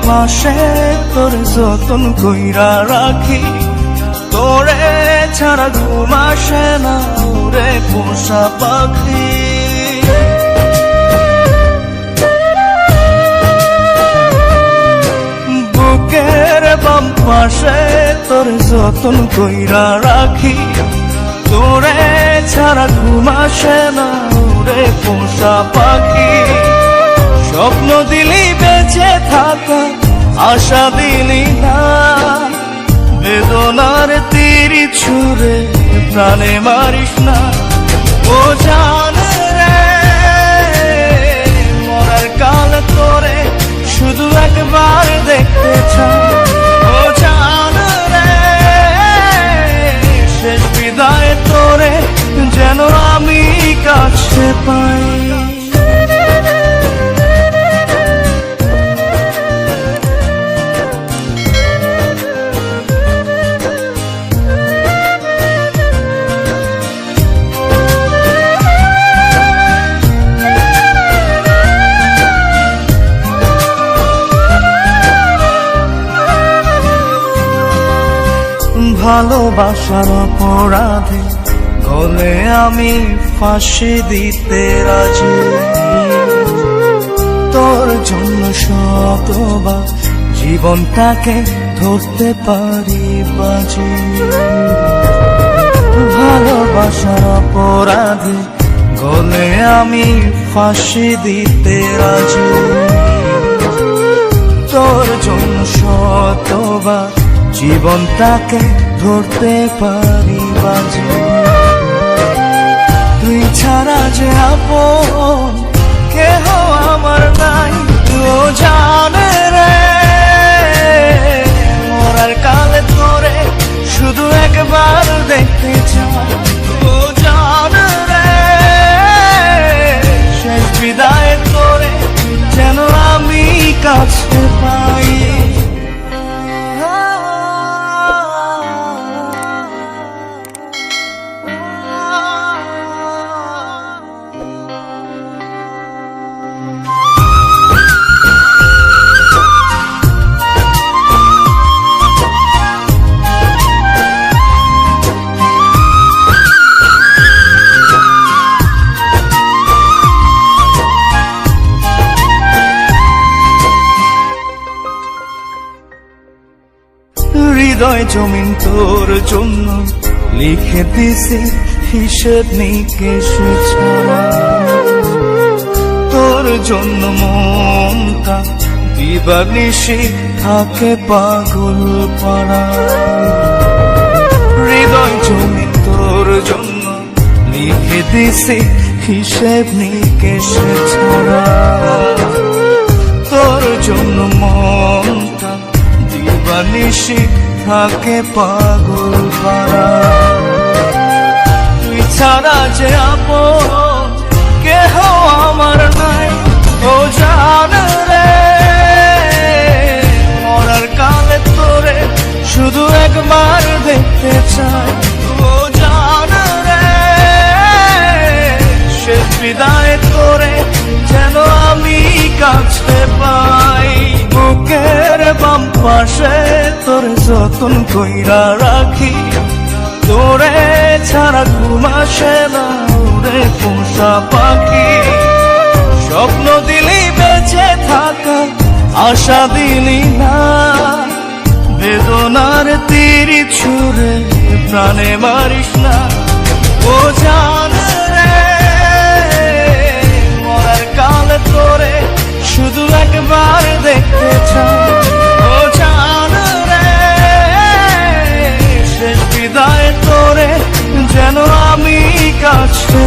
পাশে তোর যতন কইরা রাখি, তোরে ছাড়া ঘুম আসে না রে পোষা পাখি। বুকের বাম পাশে তোর যতন কইরা রাখি, তোরে ছাড়া ঘুম আসে না রে পোষা পাখি। স্বপ্ন দিলি বেঁচে থাকা, আশা দিলি না, বেদনার তীর ছুঁড়ে প্রাণে মারিস না। ও জান রে, মরার কাল তোরে শুধু একবার দেখতে চাই। ও জান রে, শেষ বিদায় তোরে যেন আমি কাছে পাই। ভালোবাসার অপরাধে গলে আমি ফাঁসি দিতে রাজি, তোর জন্য শতবার জীবনটাকে ধরতে পারি বাজি। ভালোবাসার অপরাধে গলে আমি ফাঁসি দিতে রাজি, তোর জন্য শতবার জীবনটাকে ধরতে পারি বাজি। তুই ছাড়া যে আপন কেহ আমার নাই। ও জানে রে, মরার কালে তোরে শুধু একবার দেখতে চাই। ও জানে রে, শেষ বিদায় তোরে যেন আমি কাছে পাই। হৃদয় জমিন তোর জন্য লিখে দিছি হিসেব নিকেশ ছাড়া, তোর জন্য মনটা দিবানিশি থাকে পাগল পাড়া। হৃদয় জমিন তোর জন্য লিখে দিছি হিসেব নিকেশ ছাড়া, তোর জন্য মনটা দিবানিশি থাকে পাগল পাড়া। তুই ছাড়া যে আপন কেহ আমার নাই। ও জান রে, মরার কালে তোরে শুধু একবার দেখতে চাই। ও জান রে, শেষ বিদায় তোরে যেন আমি কাছে পাই। বুকের বাম পাশে তোর যতন কইরা রাখি, তোরে ছাড়া ঘুম আসে না রে পোষা পাখি। স্বপ্ন দিলি বেঁচে থাকা, আশা দিলি না, বেদনার তীর ছুঁড়ে প্রাণে মারিস না। ও জান রে, মরার কালে তোরে শুধু একবার দেখতে চাই। ও জান রে, শেষ বিদায় তোরে যেন আমি কাছে